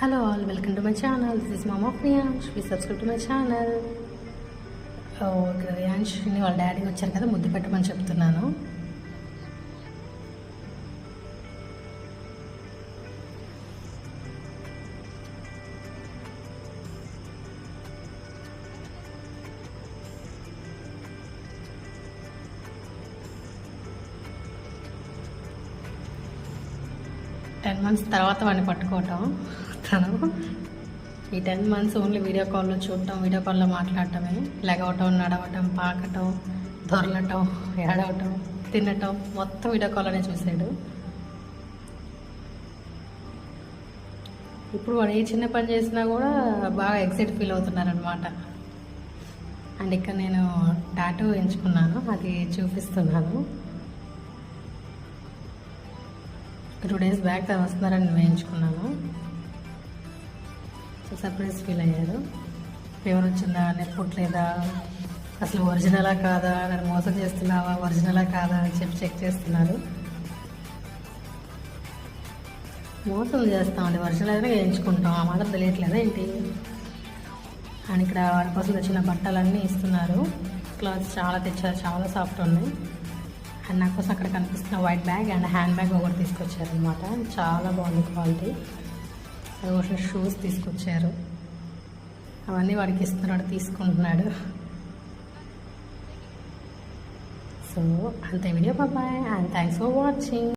Hello all, welcome to my channel. This is Mom of Riyansh. Please subscribe to my channel. Riyansh వాళ్ళ daddy వచ్చారు కదా, ముద్దు పెట్టమని చెప్తున్నాను. టెన్ మంత్స్ తర్వాత వాడిని పట్టుకోవటం. తను ఈ 10 months ఓన్లీ వీడియో కాల్లో చూడటం, వీడియో కాల్లో మాట్లాడటమే. లెగవటం, నడవటం, పాకటం, దొరలటం, ఏడవటం, తినటం మొత్తం వీడియో కాల్లోనే చూసాడు. ఇప్పుడు వాడు ఏ చిన్న పని చేసినా కూడా బాగా ఎక్సైట్ ఫీల్ అవుతున్నారనమాట. అండ్ ఇక్కడ నేను టాటూ ఎంచుకున్నాను, అది చూపిస్తున్నాను. 2 days బ్యాక్ వస్తున్నారని నేను వేయించుకున్నాను. సో సర్ప్రైజ్ ఫీల్ అయ్యారు. ఫీవర్ వచ్చిందా, నెప్పుట్లేదా, అసలు ఒరిజినలా కాదా, నన్ను మోసం చేస్తున్నావా, ఒరిజినలా కాదా అని చెప్పి చెక్ చేస్తున్నారు. మోసం చేస్తామండి, ఒరిజినల్ అయినా వేయించుకుంటాం, ఆ మాత్రం తెలియట్లేదా ఏంటి. అండ్ ఇక్కడ వాడి కోసం తెచ్చిన బట్టలన్నీ ఇస్తున్నారు. క్లాత్స్ చాలా తెచ్చారు, చాలా సాఫ్ట్ ఉన్నాయి. అండ్ నా కోసం అక్కడ కనిపిస్తున్న white bag and hand bag ఒకటి తీసుకొచ్చారనమాట. చాలా బాగుంది క్వాలిటీ. అది ఒక షూస్ తీసుకొచ్చారు. అవన్నీ వాడికి ఇస్తున్నాడు, తీసుకుంటున్నాడు. సో అంతే video, bye and thanks for watching.